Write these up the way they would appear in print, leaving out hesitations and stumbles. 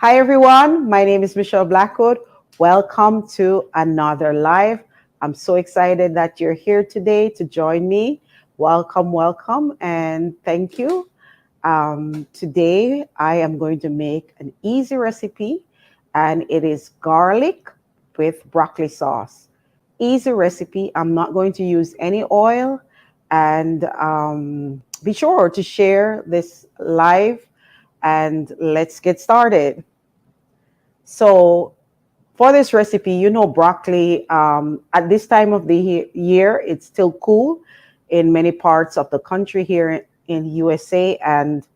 Hi, everyone. My name is Michelle Blackwood. Welcome to another live. I'm so excited that you're here today to join me. Welcome, welcome, and thank you. Today, I am going to make an easy recipe, and it is garlic with broccoli sauce. Easy recipe. I'm not going to use any oil, and be sure to share this live. And let's get started. So, for this recipe, broccoli, at this time of the year, it's still cool in many parts of the country here in USA. And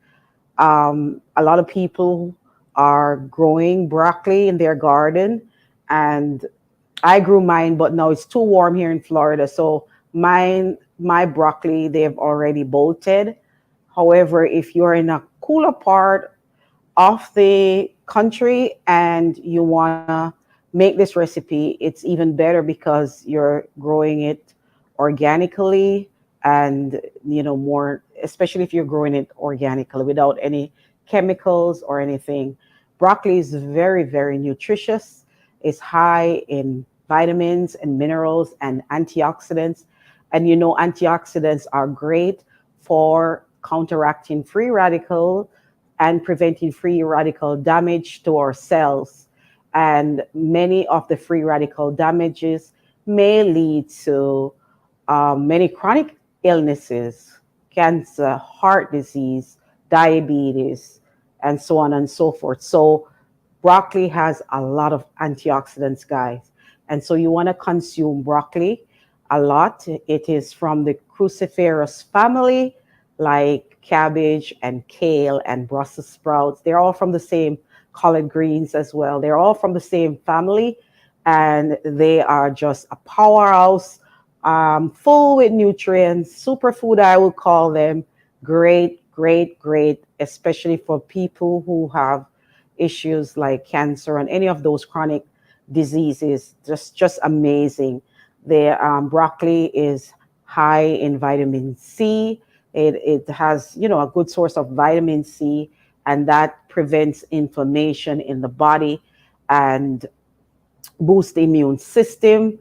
a lot of people are growing broccoli in their garden. And I grew mine, but now it's too warm here in Florida. So my broccoli, they've already bolted. However, if you're in a cooler part of the country and you want to make this recipe, it's even better because you're growing it organically and, more, especially if you're growing it organically without any chemicals or anything. Broccoli is very, very nutritious. It's high in vitamins and minerals and antioxidants. And antioxidants are great for counteracting free radical and preventing free radical damage to our cells. And many of the free radical damages may lead to many chronic illnesses, cancer, heart disease, diabetes, and so on and so forth. So, broccoli has a lot of antioxidants, guys. And so, you want to consume broccoli a lot. It is from the cruciferous family, like cabbage and kale and Brussels sprouts. They're all from the same collard greens as well. They're all from the same family, and they are just a powerhouse, full with nutrients, superfood, I would call them. Great, great, great, especially for people who have issues like cancer and any of those chronic diseases. Just amazing. The broccoli is high in vitamin C. It has, a good source of vitamin C, and that prevents inflammation in the body and boosts the immune system,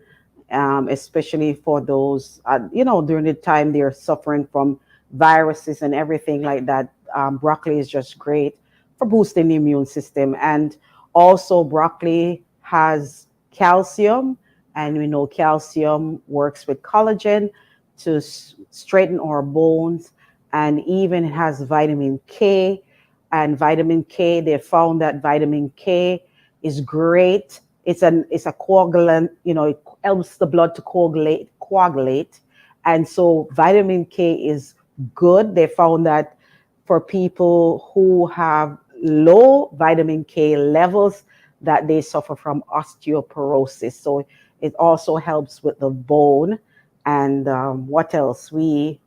especially for those, during the time they're suffering from viruses and everything like that. Broccoli is just great for boosting the immune system. And also, broccoli has calcium, and we know calcium works with collagen to straighten our bones, and even it has vitamin K. And vitamin K, they found that vitamin K is great. It's a coagulant. It helps the blood to coagulate, and so vitamin K is good. They found that for people who have low vitamin K levels, that they suffer from osteoporosis. So it also helps with the bone. And what else we've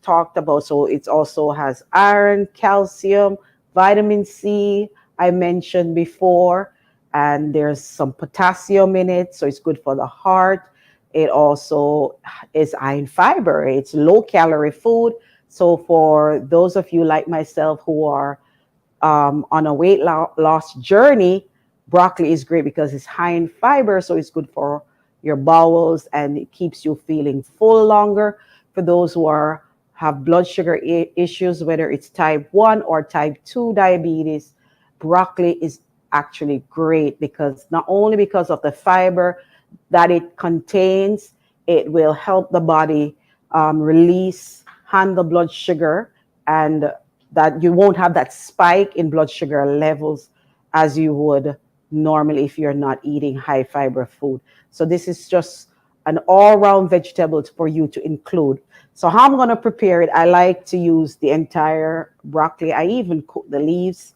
talked about? So it also has iron, calcium, vitamin C, I mentioned before, and there's some potassium in it, so it's good for the heart. It also is high in fiber. It's low calorie food. So for those of you like myself who are on a weight loss journey, broccoli is great because it's high in fiber, so it's good for your bowels and it keeps you feeling full longer. For those who have blood sugar issues, whether it's type 1 or type 2 diabetes, broccoli is actually great because not only because of the fiber that it contains, it will help the body handle blood sugar, and that you won't have that spike in blood sugar levels as you would normally if you're not eating high fiber food. So this is just an all-round vegetable for you to include. So how I'm going to prepare it, I like to use the entire broccoli. I even cook the leaves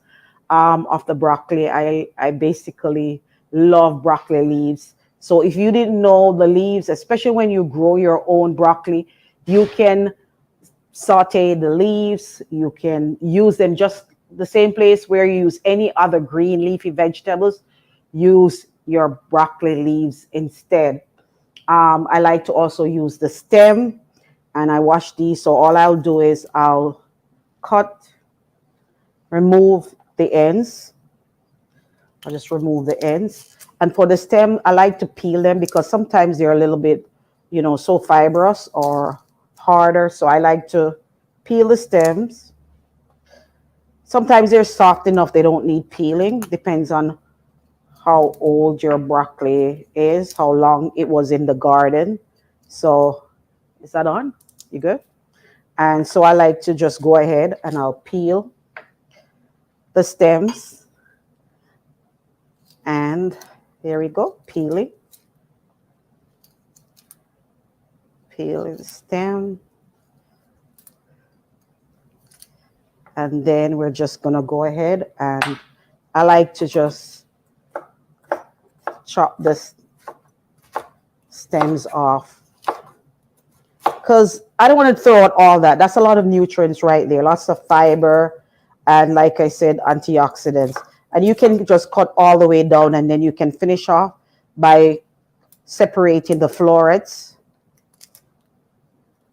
of the broccoli. I basically love broccoli leaves. So if you didn't know the leaves, especially when you grow your own broccoli, you can saute the leaves. You can use them just the same place where you use any other green leafy vegetables. Use your broccoli leaves instead. I like to also use the stem, and I wash these. So all I'll do is I'll cut, remove the ends, I'll just remove the ends. And for the stem, I like to peel them because sometimes they're a little bit, so fibrous or harder. So I like to peel the stems. Sometimes they're soft enough, they don't need peeling. Depends on how old your broccoli is, how long it was in the garden. So is that on? You good? And so I like to just go ahead and I'll peel the stems. And there we go, peeling. Peeling the stem. And then we're just gonna go ahead and I like to just chop the stems off because I don't want to throw out all that. That's a lot of nutrients right there, lots of fiber, and like I said, antioxidants. And you can just cut all the way down and then you can finish off by separating the florets.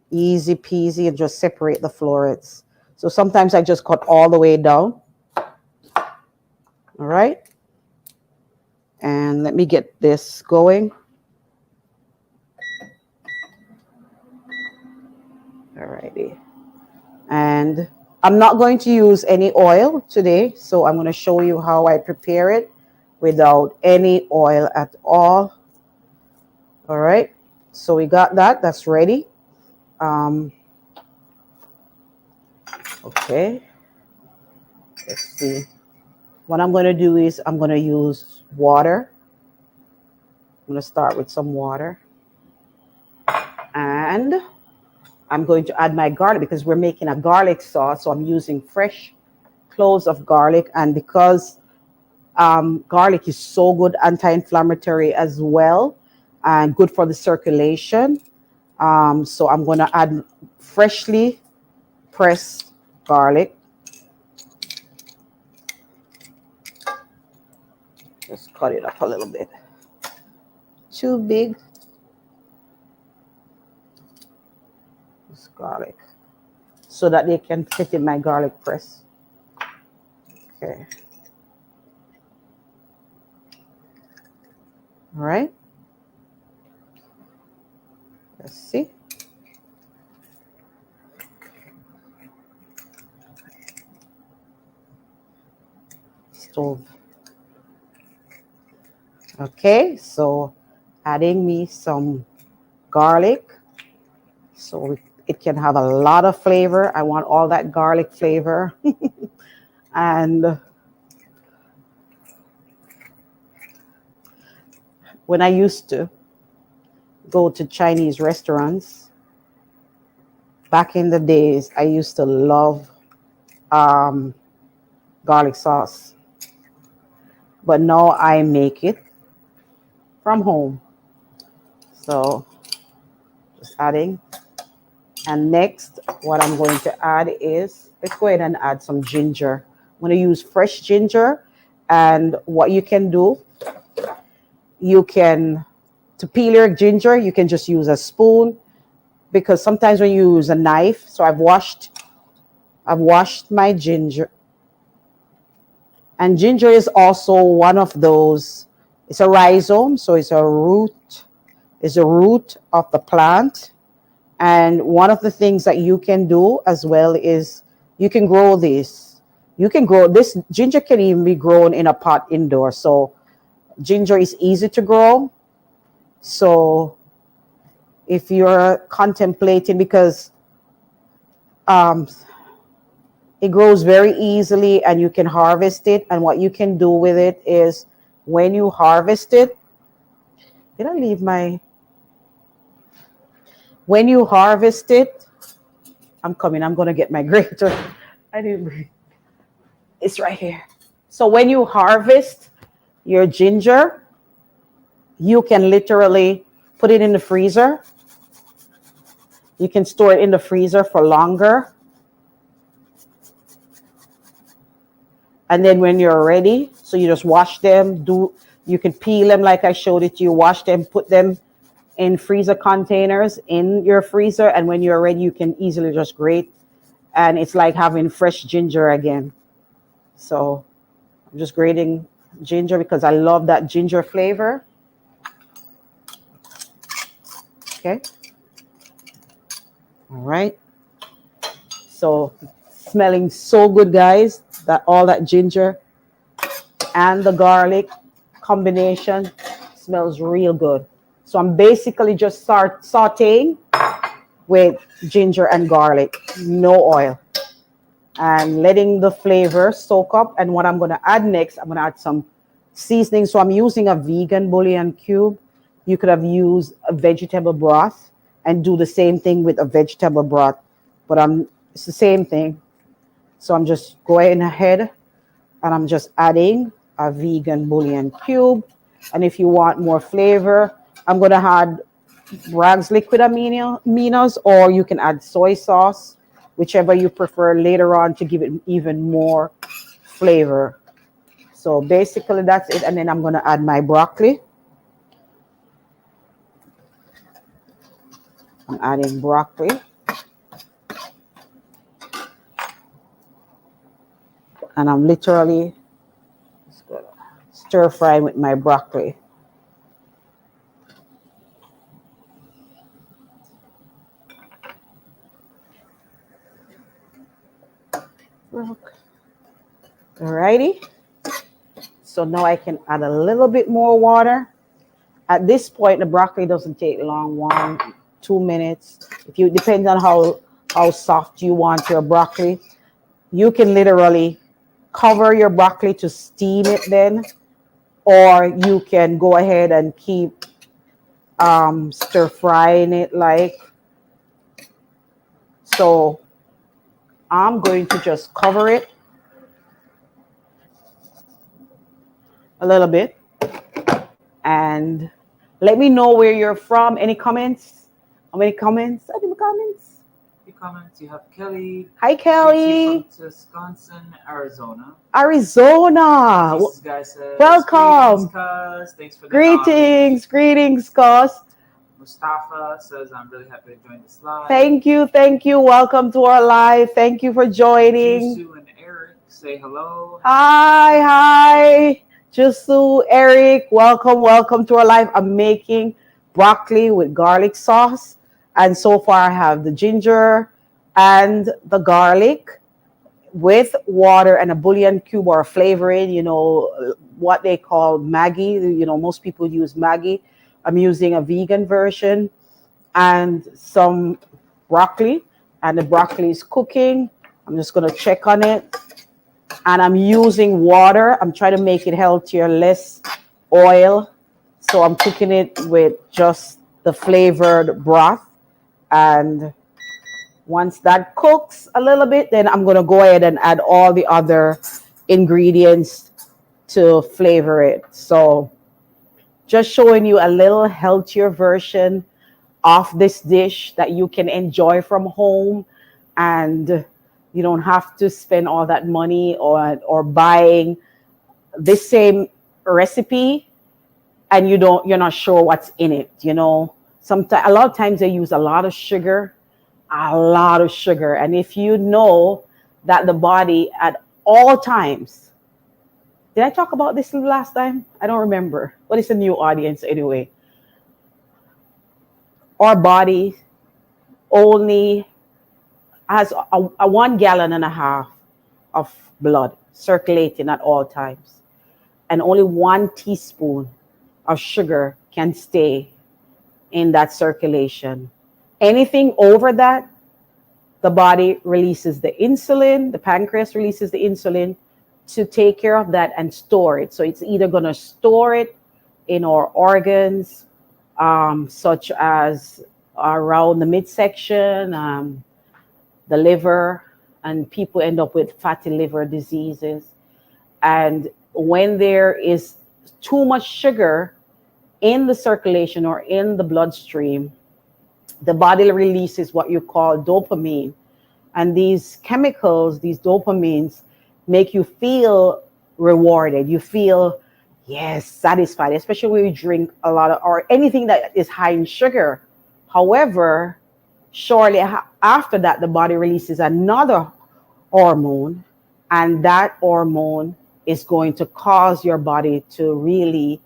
Easy peasy, and just separate the florets. So sometimes I just cut all the way down. All right. And let me get this going. All righty. And I'm not going to use any oil today, so I'm going to show you how I prepare it without any oil at all. All right. So we got that. That's ready. Okay. Let's see. What I'm going to do is I'm going to use water. I'm going to start with some water. And I'm going to add my garlic because we're making a garlic sauce. So I'm using fresh cloves of garlic. And because garlic is so good, anti-inflammatory as well, and good for the circulation. So I'm going to add freshly pressed garlic. Just cut it up a little bit. Too big. This garlic. So that they can fit in my garlic press. Okay. All right. Let's see. Stove. Okay, so adding me some garlic so it can have a lot of flavor. I want all that garlic flavor. And when I used to go to Chinese restaurants, back in the days, I used to love garlic sauce. But now I make it from home. So just adding. And next, what I'm going to add is, let's go ahead and add some ginger. I'm going to use fresh ginger. And what you can do, to peel your ginger, you can just use a spoon. Because sometimes when you use a knife, so I've washed my ginger. And ginger is also one of those, it's a rhizome, so it's a root of the plant. And one of the things that you can do as well is you can grow this. This ginger can even be grown in a pot indoor. So ginger is easy to grow. So if you're contemplating, because it grows very easily and you can harvest it. And what you can do with it is when you harvest it, when you harvest it, I'm going to get my grater. I didn't bring, it's right here. So when you harvest your ginger, you can literally put it in the freezer. You can store it in the freezer for longer. And then when you're ready, so you just wash them, you can peel them like I showed it to you, wash them, put them in freezer containers in your freezer. And when you're ready, you can easily just grate. And it's like having fresh ginger again. So I'm just grating ginger because I love that ginger flavor. Okay. All right. So smelling so good, guys. That all that ginger and the garlic combination smells real good. So I'm basically just start sauteing with ginger and garlic, no oil, and letting the flavor soak up. And what I'm going to add next, I'm going to add some seasoning. So I'm using a vegan bouillon cube. You could have used a vegetable broth and do the same thing with a vegetable broth, but it's the same thing. So I'm just going ahead and I'm just adding a vegan bouillon cube. And if you want more flavor, I'm going to add Bragg's liquid aminos, or you can add soy sauce, whichever you prefer later on to give it even more flavor. So basically that's it. And then I'm going to add my broccoli. I'm adding broccoli. And I'm literally stir frying with my broccoli. Alrighty. So now I can add a little bit more water. At this point, the broccoli doesn't take long, 1-2 minutes. If you depends on how soft you want your broccoli. You can literally cover your broccoli to steam it then, or you can go ahead and keep stir frying it like so. I'm going to just cover it a little bit and let me know where you're from. Any comments? How many comments? Any comments? Comments. You have Kelly. Hi, Kelly. From Wisconsin, Arizona. Arizona. This guy says, welcome. Greetings, cuz. Thanks for the greetings. knowledge. Greetings, cuz. Mustafa says, I'm really happy to join this live. Thank you. Thank you. Welcome to our live. Thank you for joining. Jusu and Eric say hello. Hi, hi. Jusu, Eric, welcome to our live. I'm making broccoli with garlic sauce. And so far I have the ginger and the garlic with water and a bouillon cube or a flavoring, what they call Maggi. Most people use Maggi. I'm using a vegan version and some broccoli, and the broccoli is cooking. I'm just going to check on it. And I'm using water. I'm trying to make it healthier, less oil. So I'm cooking it with just the flavored broth. And once that cooks a little bit, then I'm going to go ahead and add all the other ingredients to flavor it. So just showing you a little healthier version of this dish that you can enjoy from home, and you don't have to spend all that money or buying this same recipe and you're not sure what's in it. Sometimes, a lot of times they use a lot of sugar. And if you know that the body at all times, did I talk about this last time? I don't remember. But it's a new audience anyway. Our body only has a 1.5 gallons of blood circulating at all times. And only 1 teaspoon of sugar can stay in that circulation. Anything over that, the body releases the insulin, the pancreas releases the insulin to take care of that and store it. So it's either going to store it in our organs, such as around the midsection, the liver, and people end up with fatty liver diseases. And when there is too much sugar in the circulation or in the bloodstream, the body releases what you call dopamine. And these chemicals, these dopamines, make you feel rewarded. You feel, yes, satisfied, especially when you drink a lot of, or anything that is high in sugar. However, shortly after that, the body releases another hormone, and that hormone is going to cause your body to really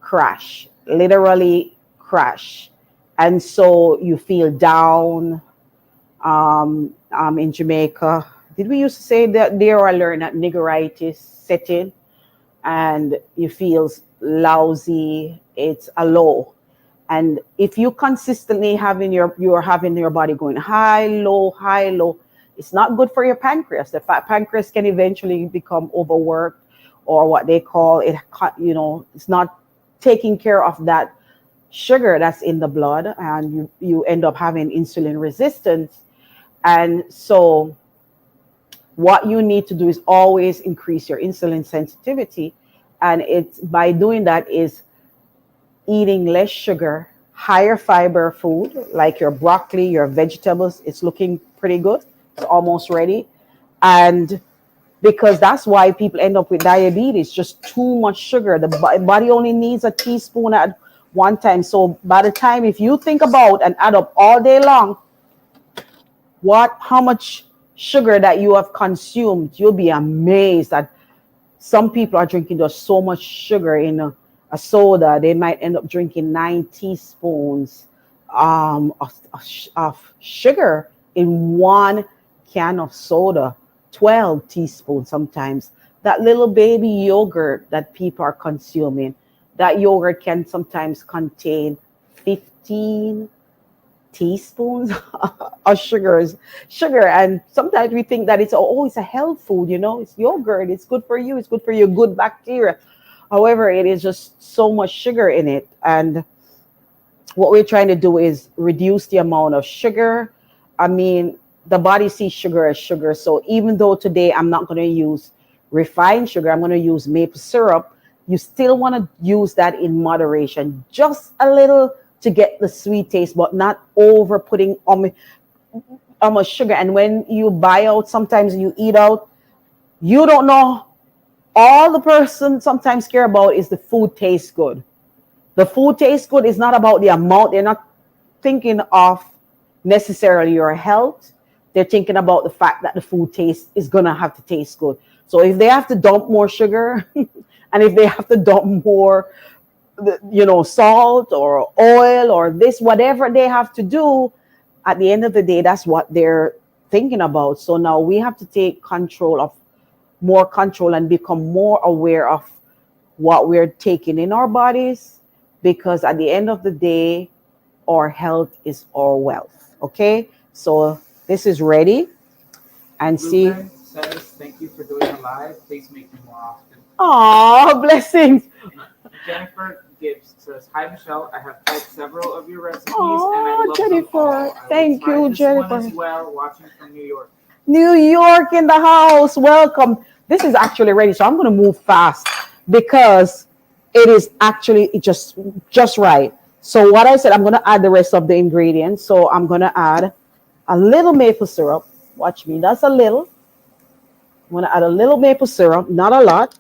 crash, literally crash. And so you feel down. In Jamaica, did we used to say that there I learned that niggeritis set in and you feel lousy, it's a low. And if you consistently having you're having your body going high, low, it's not good for your pancreas. The pancreas can eventually become overworked, or what they call it, it's not taking care of that sugar that's in the blood, and you end up having insulin resistance. And so what you need to do is always increase your insulin sensitivity, and it's by doing that is eating less sugar, higher fiber food like your broccoli, your vegetables. It's looking pretty good. It's almost ready. And because that's why people end up with diabetes, just too much sugar. The body only needs a teaspoon at one time. So by the time, if you think about and add up all day long, how much sugar that you have consumed, you'll be amazed that some people are drinking just so much sugar in a soda. They might end up drinking 9 teaspoons of sugar in one can of soda, 12 teaspoons sometimes. That little baby yogurt that people are consuming, that yogurt can sometimes contain 15 teaspoons of sugar. And sometimes we think that it's a health food, it's yogurt, it's good for you, it's good for your good bacteria. However, it is just so much sugar in it. And what we're trying to do is reduce the amount of sugar. I mean, the body sees sugar as sugar. So even though today I'm not going to use refined sugar, I'm going to use maple syrup, you still want to use that in moderation, just a little to get the sweet taste, but not over putting much sugar. And when you buy out, sometimes you eat out, you don't know. All the person sometimes care about is the food tastes good. The food tastes good is not about the amount. They're not thinking of necessarily your health. They're thinking about the fact that the food taste is going to have to taste good. So if they have to dump more sugar and if they have to dump more, salt or oil or this, whatever they have to do, at the end of the day, that's what they're thinking about. So now we have to take more control and become more aware of what we're taking in our bodies, because at the end of the day, our health is our wealth. Okay, so this is ready. And see, Ruben says, thank you for doing it live. Please make them more often. Oh, blessings. Jennifer Gibbs says, hi, Michelle. I have tried several of your recipes and I Oh, love Jennifer. them all. Thank you, Jennifer. One as well, watching from New York. New York in the house. Welcome. This is actually ready. So I'm going to move fast because it is actually just right. So what I said, I'm going to add the rest of the ingredients. So I'm going to add a little maple syrup. Watch me. That's a little. I'm going to add a little maple syrup, not a lot.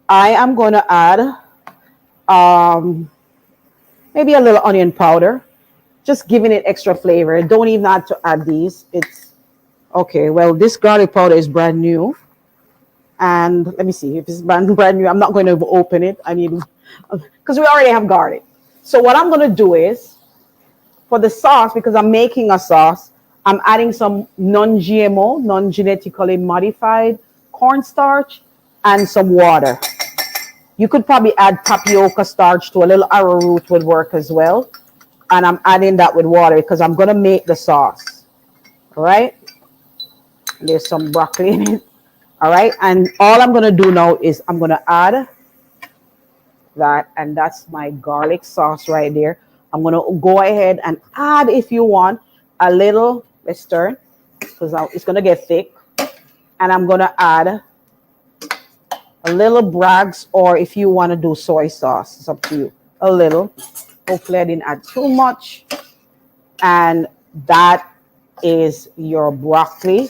I am going to add maybe a little onion powder, just giving it extra flavor. Don't even have to add these. It's okay. Well, this garlic powder is brand new. And let me see if it's brand new. I'm not going to open it. I need, because we already have garlic. So what I'm going to do is, for the sauce, because I'm making a sauce, I'm adding some non-GMO, non-genetically modified cornstarch and some water. You could probably add tapioca starch to a little arrowroot would work as well. And I'm adding that with water because I'm going to make the sauce. All right. There's some broccoli in it. All right. And all I'm going to do now is I'm going to add that. And that's my garlic sauce right there. I'm going to go ahead and add, if you want, a little, let's stir, because it's going to get thick. And I'm going to add a little Bragg's, or if you want to do soy sauce, it's up to you. A little. Hopefully I didn't add too much. And that is your broccoli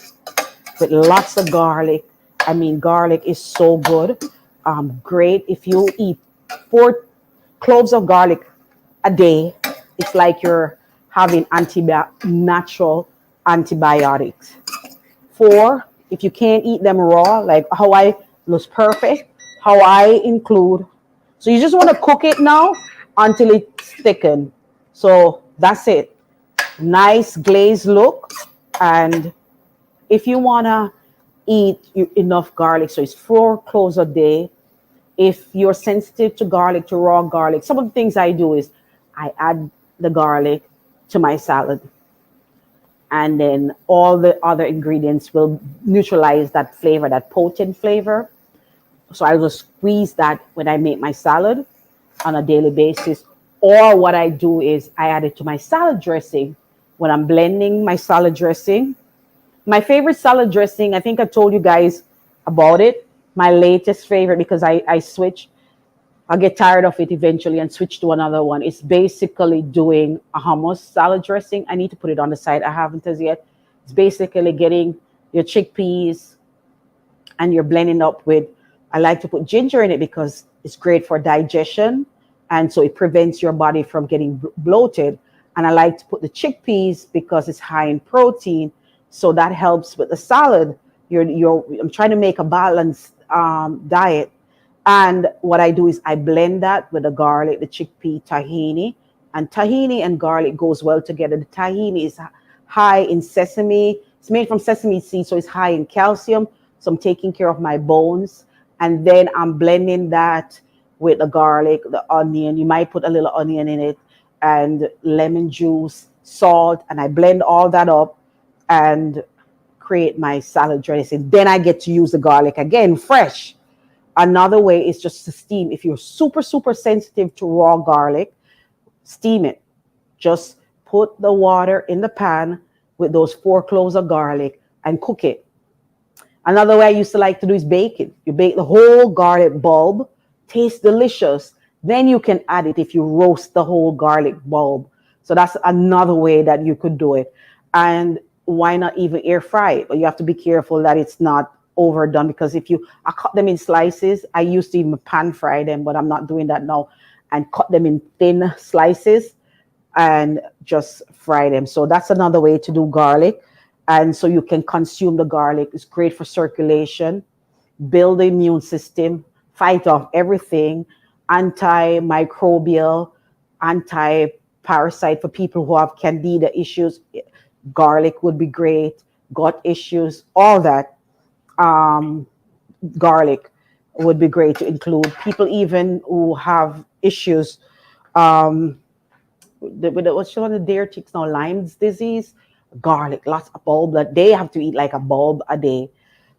with lots of garlic. I mean, garlic is so good. Great. If you eat 4 cloves of garlic a day, it's like you're having natural antibiotics. 4, if you can't eat them raw, like how I looks perfect. How I include, so you just want to cook it now until it's thickened. So that's it. Nice glazed look. And if you want to eat enough garlic, so it's 4 cloves a day. If you're sensitive to garlic, to raw garlic, some of the things I do is I add the garlic to my salad, and then all the other ingredients will neutralize that flavor, that potent flavor. So I will squeeze that when I make my salad on a daily basis. Or what I do is I add it to my salad dressing when I'm blending my salad dressing. My favorite salad dressing, I think I told you guys about it. My latest favorite, because I switch, I'll get tired of it eventually and switch to another one. It's basically doing a hummus salad dressing. I need to put it on the side. I haven't as yet. It's basically getting your chickpeas and you're blending up with, I like to put ginger in it because it's great for digestion. And so it prevents your body from getting bloated. And I like to put the chickpeas because it's high in protein. So that helps with the salad. I'm trying to make a balanced diet. And what I do is I blend that with the garlic, the chickpea, tahini. And tahini and garlic goes well together. The tahini is high in sesame. It's made from sesame seeds, so it's high in calcium. So I'm taking care of my bones. And then I'm blending that with the garlic, the onion. You might put a little onion in it, and lemon juice, salt. And I blend all that up and create my salad dressing. Then I get to use the garlic again, fresh. Another way is just to steam. If you're super, super sensitive to raw garlic, steam it. Just put the water in the pan with those 4 cloves of garlic and cook it. Another way I used to like to do is bake it. You bake the whole garlic bulb, tastes delicious. Then you can add it if you roast the whole garlic bulb. So that's another way that you could do it. And why not even air fry it? But you have to be careful that it's not overdone, because I cut them in slices. I used to even pan fry them, but I'm not doing that now. And cut them in thin slices and just fry them. So that's another way to do garlic. And so you can consume the garlic. It's great for circulation, build the immune system, fight off everything, antimicrobial, anti-parasite for people who have candida issues. Garlic would be great. Gut issues, all that. Garlic would be great to include. People even who have issues what's one of the deer ticks now, Lyme's disease, garlic, lots of bulb that they have to eat like a bulb a day.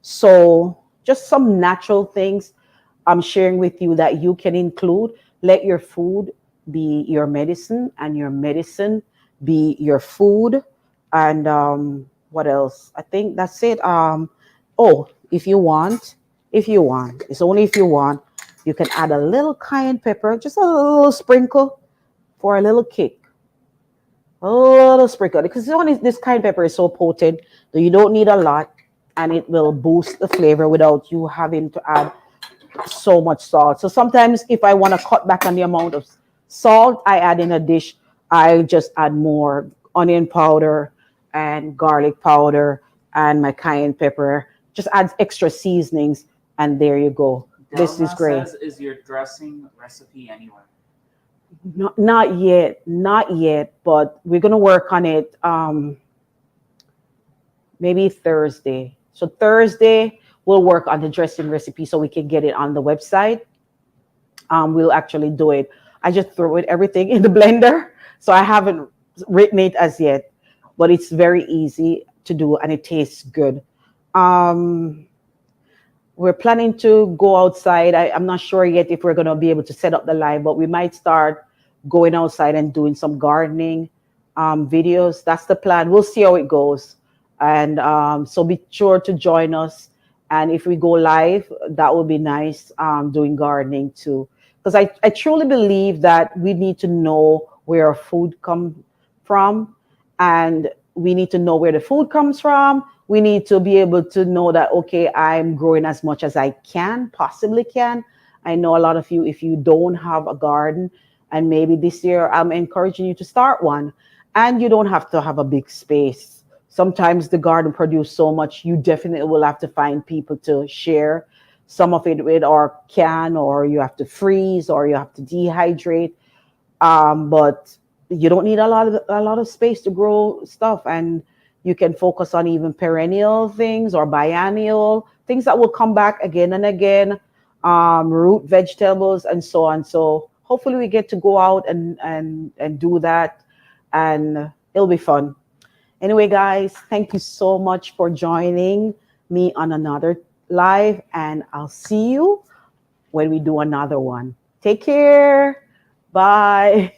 So just some natural things I'm sharing with you that you can include. Let your food be your medicine and your medicine be your food. And what else? I think that's it. Oh, if you want, it's only if you want, you can add a little cayenne pepper, just a little sprinkle for a little kick. A little sprinkle, because this cayenne pepper is so potent that you don't need a lot, and it will boost the flavor without you having to add so much salt. So sometimes if I want to cut back on the amount of salt I add in a dish, I just add more onion powder and garlic powder and my cayenne pepper. Just adds extra seasonings, and there you go. This is great. Says, is your dressing recipe anywhere? Not yet, but we're gonna work on it. Maybe Thursday. So Thursday we'll work on the dressing recipe so we can get it on the website. We'll actually do it. I just threw everything in the blender, so I haven't written it as yet, but it's very easy to do and it tastes good. We're planning to go outside. I'm not sure yet if we're going to be able to set up the live, but we might start going outside and doing some gardening videos. That's the plan. We'll see how it goes. And so be sure to join us. And if we go live, that would be nice, doing gardening too. Because I truly believe that we need to know where our food comes from. And we need to know where the food comes from. We need to be able to know that, okay, I'm growing as much as I possibly can. I know a lot of you, if you don't have a garden, and maybe this year I'm encouraging you to start one, and you don't have to have a big space. Sometimes the garden produces so much, you definitely will have to find people to share. some of it with our can, or you have to freeze, or you have to dehydrate. But you don't need a lot of space to grow stuff, and you can focus on even perennial things or biennial things that will come back again and again, root vegetables and so on. So hopefully we get to go out and do that, and it'll be fun. Anyway, guys, thank you so much for joining me on another live, and I'll see you when we do another one. Take care. Bye.